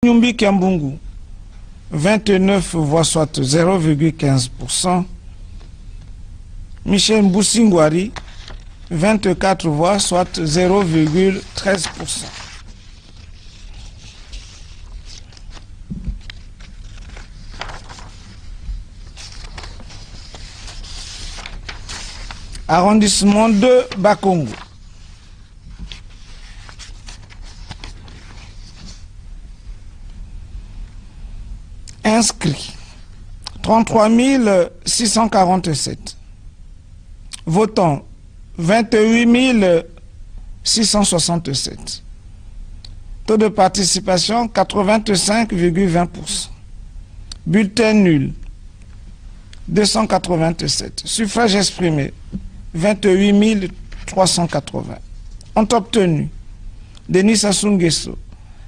Nyumbi Kiambungu, 29 voix, soit 0,15%. Michel Mboussingwari, 24 voix, soit 0,13%. Arrondissement de Bakongo. Inscrits 33 647. Votants 28 667. Taux de participation 85,20%. Bulletin nul 287. Suffrage exprimé 28 380. Ont obtenu Denis Sassou Nguesso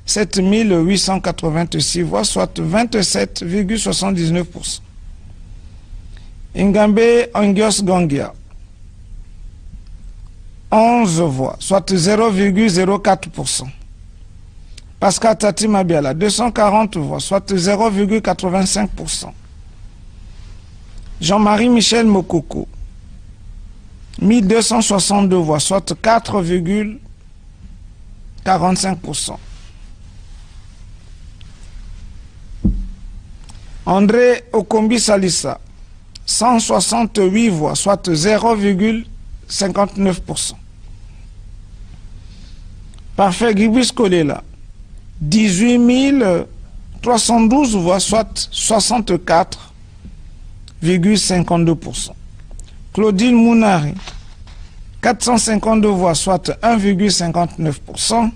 7 886 voix, soit 27,79%. Ingambe Angios Gangia 11 voix, soit 0,04%. Pascal Tati Mabiala 240 voix, soit 0,85%. Jean-Marie Michel Mokoko 1262 voix, soit 4,45%. André Okombi Salissa 168 voix, soit 0,59%. Parfait Gibis Kolela 18 312 voix, soit 64,52%. Claudine Mounari 452 voix, soit 1,59%.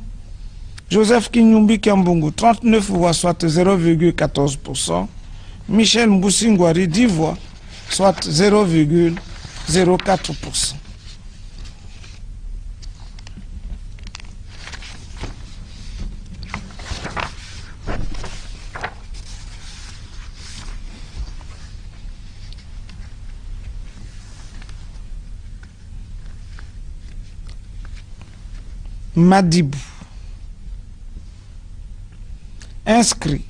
Joseph Kinyumbi Kiambungu 39 voix, soit 0,14%. Michel Mboussingwari 10 voix, soit 0,04%. Madibou. Inscrit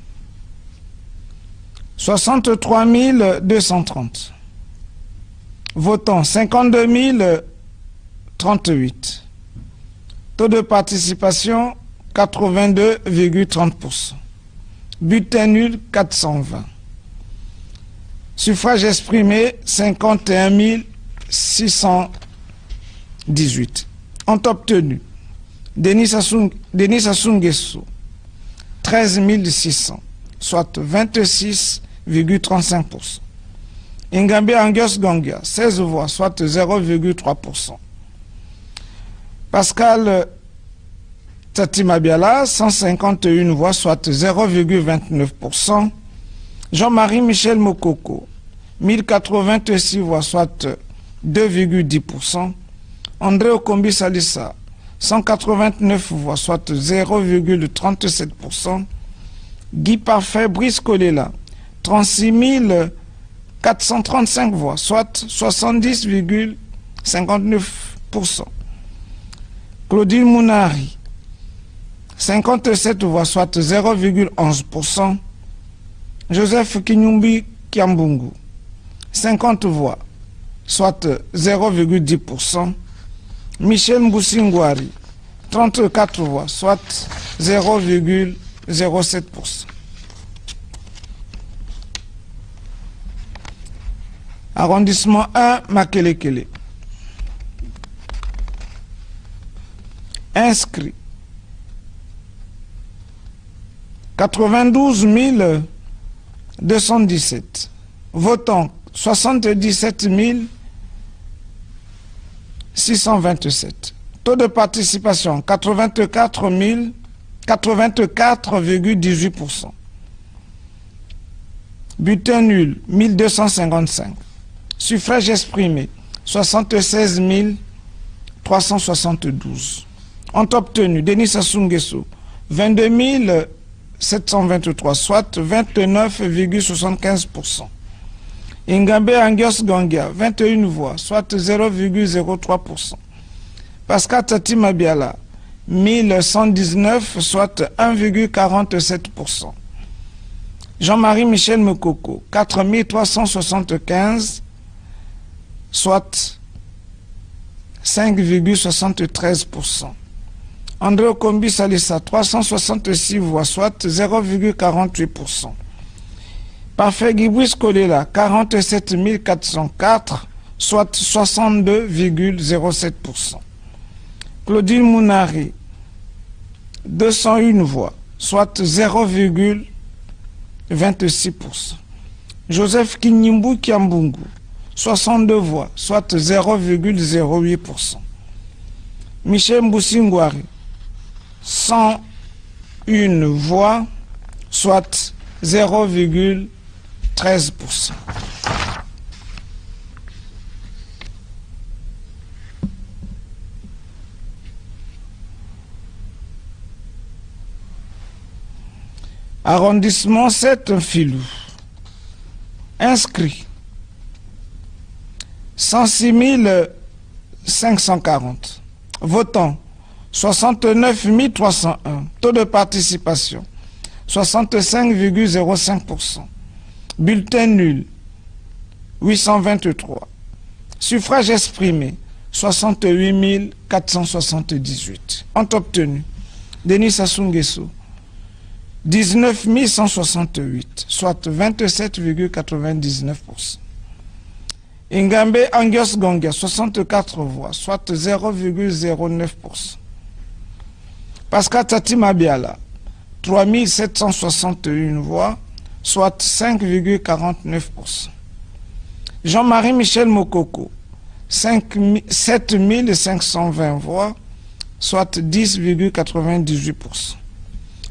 63 230. Votants 52 038. Taux de participation 82,30%. Bulletin nul 420. Suffrage exprimé 51 618. Ont obtenu Denis Sassou Nguesso 13 600, soit 26,35%. Ingambe Angios Gangia 16 voix, soit 0,3%. Pascal Tati Mabiala 151 voix, soit 0,29%. Jean-Marie Michel Mokoko 1086 voix, soit 2,10%. André Okombi Salissa 189 voix, soit 0,37%. Guy Parfait Brice Kolela 36 435 voix, soit 70,59%. Claudine Mounari 57 voix, soit 0,11%. Joseph Kinyumbi Kiambungu 50 voix, soit 0,10%. Michel Mboussingwari 34 voix, soit 0,07%. Arrondissement 1, Makelekele. Inscrit 92 217. Votants 77 627. Taux de participation 84,18%. Bulletin nul 1255. Suffrage exprimé 76 372. Ont obtenu Denis Sassou Nguesso 22 723, soit 29,75%. Ingambe Angios Gangia 21 voix, soit 0,03%. Pascal Tati Mabiala 1119, soit 1,47%. Jean-Marie Michel Mokoko, 4375, soit 5,73%. André Okombi Salissa, 366 voix, soit 0,48%. Parfait Guibouis Kolela, 47 404, soit 62,07%. Claudine Mounari, 201 voix, soit 0,26%. Joseph Kinyimbu Kiambungu, 62 voix, soit 0,08%. Michel Mboussingwari, 101 voix, soit 0,13%. Arrondissement 7 Filou. Inscrit 106 540. Votants 69 301. Taux de participation 65,05%. Bulletin nul 823. Suffrage exprimé 68 478. Ont obtenu Denis Sassou Nguesso 19 168, soit 27,99%. Ingambe Angios Gongia, 64 voix, soit 0,09%. Pascal Tati Mabiala, 3761 voix, soit 5,49%. Jean-Marie Michel Mokoko, 7520 voix, soit 10,98%.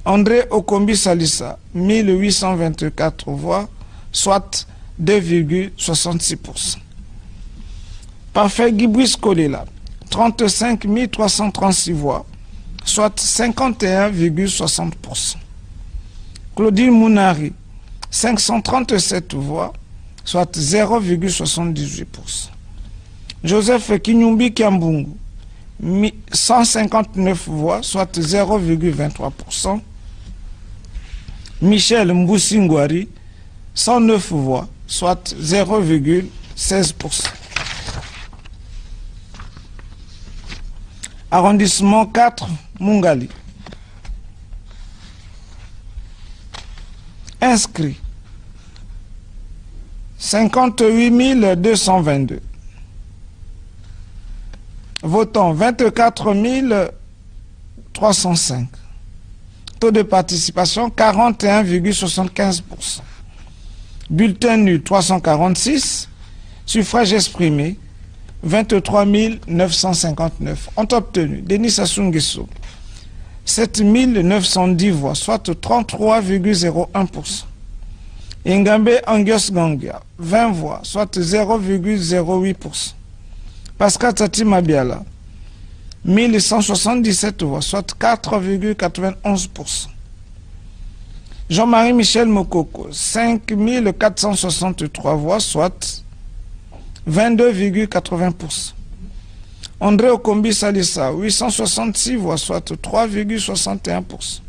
André Okombi Salissa, 1824 voix, soit 2,66%. Parfait Guibouis Kolela, 35 336 voix, soit 51,60%. Claudine Mounari, 537 voix, soit 0,78%. Joseph Kinyumbi Kiambungu, 159 voix, soit 0,23%. Michel Mboussingwari, 109 voix, soit 0,16%. Arrondissement 4, Mungali. Inscrit 58 222. Votants 24 305. Taux de participation 41,75%. Bulletin nul 346. Suffrage exprimé 23 959. Ont obtenu Denis Sassou Nguesso 7 910 voix, soit 33,01%. Ingambe Angios Gongia 20 voix, soit 0,08%. Pascal Tati Mabiala, 1177 voix, soit 4,91%. Jean-Marie Michel Mokoko, 5463 voix, soit 22,80%. André Okombi Salissa, 866 voix, soit 3,61%.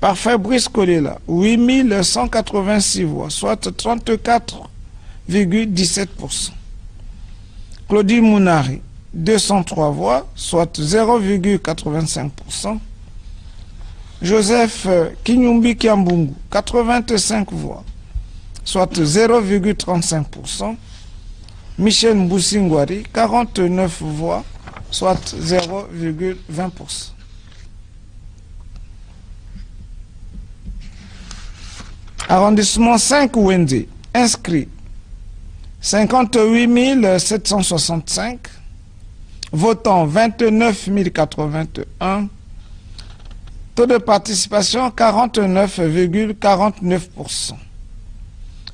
Parfait Brice Kolela, 8186 voix, soit 34,17%. Claudine Mounari, 203 voix, soit 0,85%. Joseph Kinyumbi Kiambungu, 85 voix, soit 0,35%. Michel Mboussingwari, 49 voix, soit 0,20%. Arrondissement 5 Wende, inscrit 58 765, votants 29 081, taux de participation 49,49%.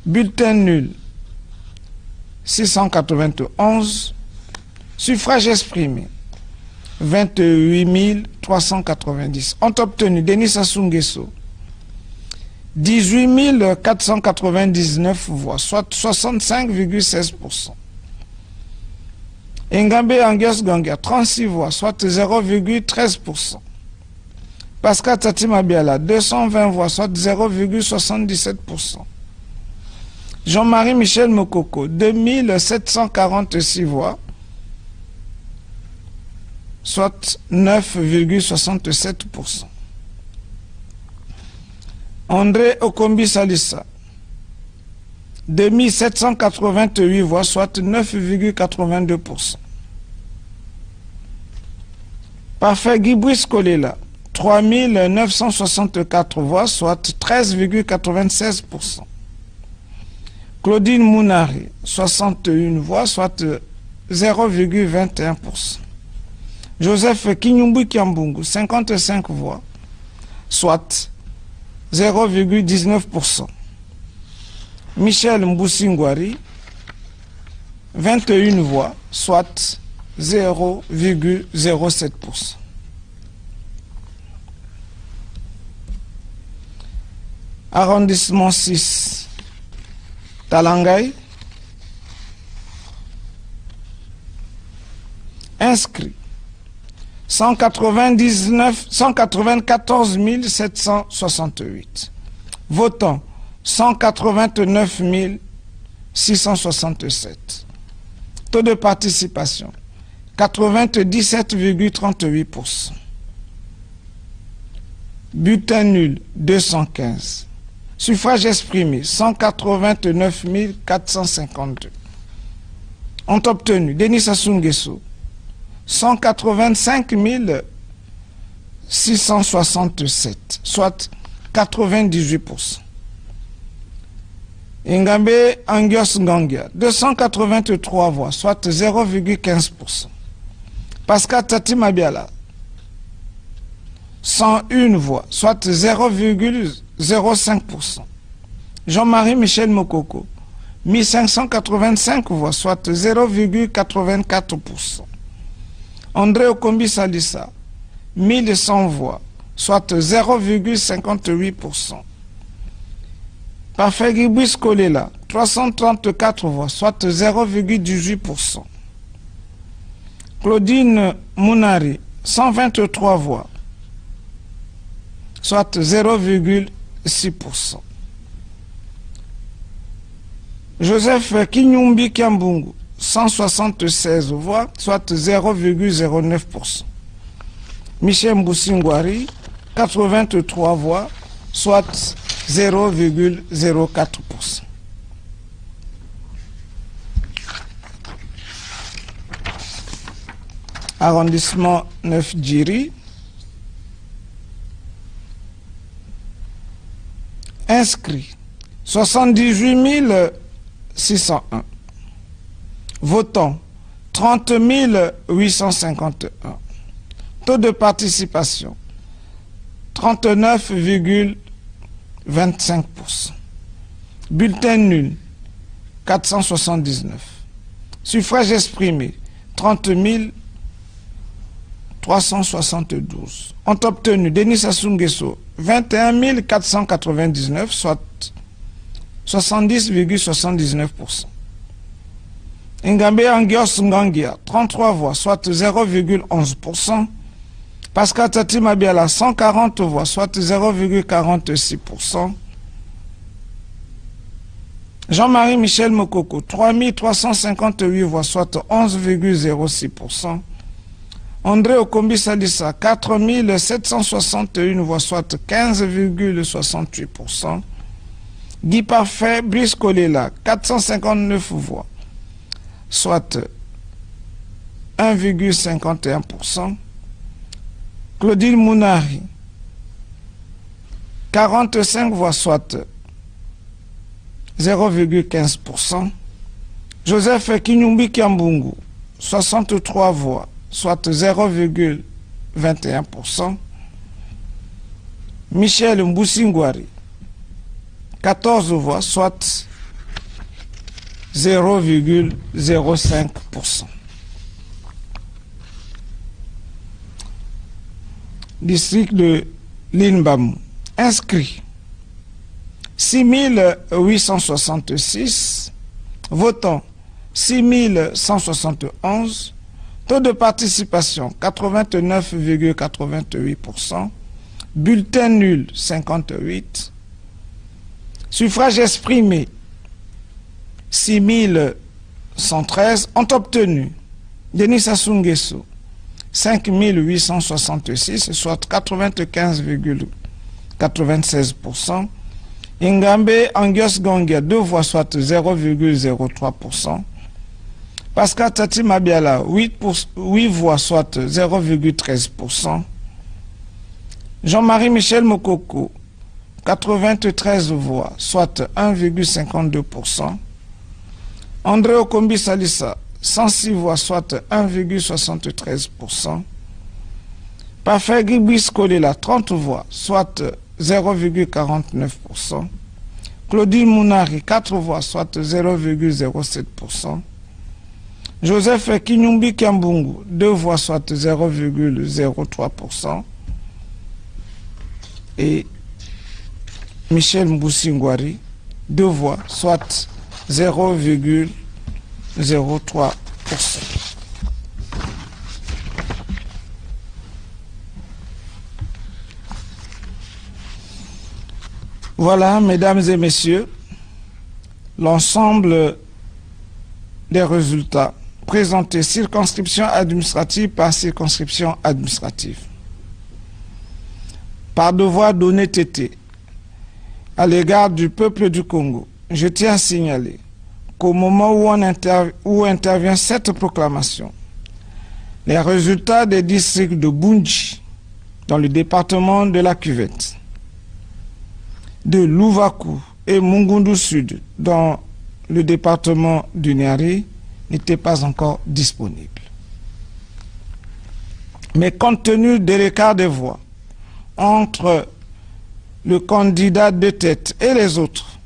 Bulletin nul 691, suffrage exprimé 28 390. Ont obtenu Denis Sassou Nguesso 18 499 voix, soit 65,16%. Engambe Angios Gongia, 36 voix, soit 0,13%. Pascal Tati Mabiala, 220 voix, soit 0,77%. Jean-Marie Michel Mokoko, 2746 voix, soit 9,67%. André Okombi Salissa, 2788 voix, soit 9,82%. Parfait Guibouis Kolela, 3964 voix, soit 13,96%. Claudine Mounari, 61 voix, soit 0,21%. Joseph Kinyumbu Kiambungu, 55 voix, soit 0,19%. Michel Mboussingwari, 21 voix, soit 0,07%. Arrondissement 6, Talangay. Inscrit 194 768. Votants 189 667. Taux de participation 97,38%. Bulletin nul 215. Suffrage exprimé 189 452. Ont obtenu Denis Sassou Nguesso 185 667, soit 98%. Engambe Angios Ngongia, 283 voix, soit 0,15%. Pascal Tati Mabiala, 101 voix, soit 0,05%. Jean-Marie Michel Mokoko, 1585 voix, soit 0,84%. André Okombi Salissa, 1100 voix, soit 0,58%. Parfait Guibouis Kolela, 334 voix, soit 0,18%. Claudine Mounari, 123 voix, soit 0,6%. Joseph Kinyumbi Kiambungu, 176 voix, soit 0,09%. Michel Mboussingwari, 83 voix, soit 0,04%. Arrondissement 9 Djiri. Inscrits 78 601. Votants 30 851. Taux de participation 39,25%. Bulletin nul 479. Suffrage exprimé 30 372. Ont obtenu Denis Sassou Nguesso 21 499, soit 70,79%. Engambe Angios Ngangia, 33 voix, soit 0,11%. Pascal Tati Mabiala, 140 voix, soit 0,46%. Jean-Marie Michel Mokoko, 3358 voix, soit 11,06%. André Okombi Salissa, 4761 voix, soit 15,68%. Guy Parfait Brice Kolela, 459 voix, soit 1,51%. Claudine Mounari, 45 voix, soit 0,15%. Joseph Kinyumbi Kiambungu, 63 voix, soit 0,21%. Michel Mboussingwari, 14 voix, soit 0,05%. District de Linbamou. Inscrit 6866, votants 6171, Taux de participation 89,88%. Bulletin nul 58. Suffrage exprimé 6113 ont obtenu Denis Sassou Nguesso 5866, soit 95,96%. Ingambe Angios Gongia 2 voix, soit 0,03%. Pascal Tati Mabiala 8 voix, soit 0,13%. Jean-Marie Michel Mokoko 93 voix, soit 1,52%. André Okombi Salissa 106 voix, soit 1,73%. Parfait Guibis Kolela 30 voix, soit 0,49%. Claudine Mounari 4 voix, soit 0,07%. Joseph Kinyumbi Kiambungu 2 voix, soit 0,03%. Et Michel Mboussingwari 2 voix, soit 0,03%. Voilà, mesdames et messieurs, l'ensemble des résultats présentés circonscription administrative par circonscription administrative. Par devoir d'honnêteté à l'égard du peuple du Congo, je tiens à signaler qu'au moment où intervient cette proclamation, les résultats des districts de Bundji, dans le département de la Cuvette, de Louvakou et Mungundu Sud, dans le département du Niari, n'étaient pas encore disponibles. Mais compte tenu de l'écart des voix entre le candidat de tête et les autres,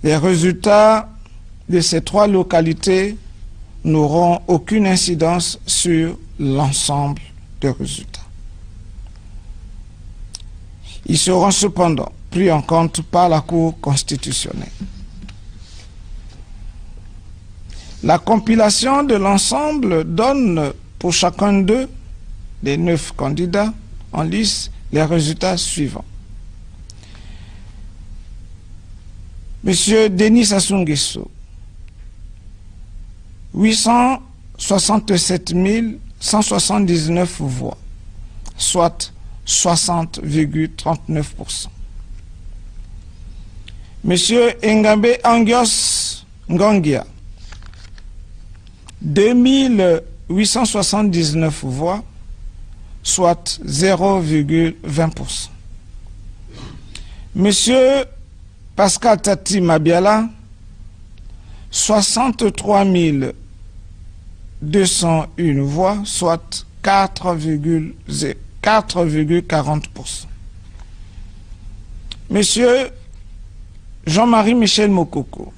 les résultats de ces 3 localités n'auront aucune incidence sur l'ensemble des résultats. Ils seront cependant pris en compte par la Cour constitutionnelle. La compilation de l'ensemble donne pour chacun d'eux, des 9 candidats en lice, les résultats suivants. Monsieur Denis Sassou Nguesso, 867 179 voix, soit 60,39%. Monsieur Ngambe Angios Ngongia, 2879 voix, soit 0,20%. Monsieur Pascal Tati Mabiala, 63 201 voix, soit 4,40%. Monsieur Jean-Marie Michel Mokoko,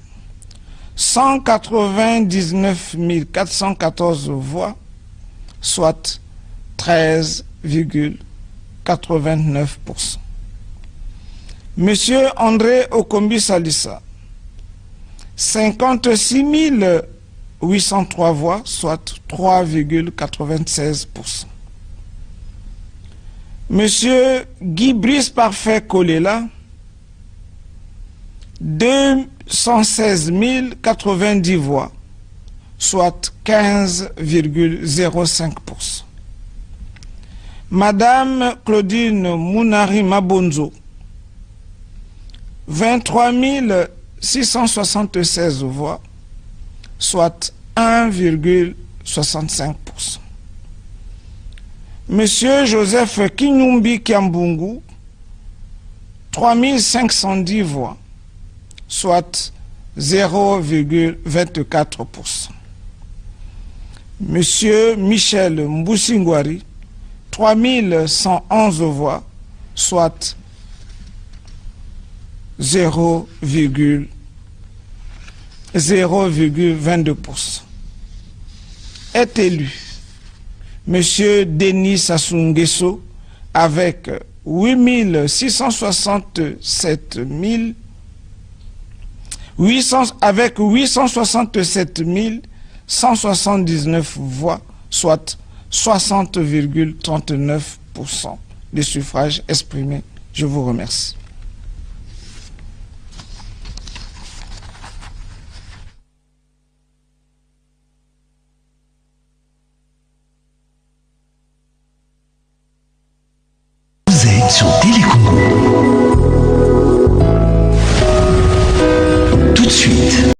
199 414 voix, soit 13,89%. Monsieur André Okombi Salissa, 56 803 voix, soit 3,96%. Monsieur Guy Brice Parfait Kolela, 216 090 voix, soit 15,05%. Madame Claudine Mounari Mabonzo, 23 676 voix, soit 1,65%. Monsieur Joseph Kinyumbi Kiambungu, 3510 voix, soit 0,24%. Monsieur Michel Mboussingwari, 3111 voix, soit 0,22%. Est élu Monsieur Denis Sassou Nguesso avec 867 867 179 voix, soit 60,39% des suffrages exprimés. Je vous remercie. Vous êtes sur Télécongo.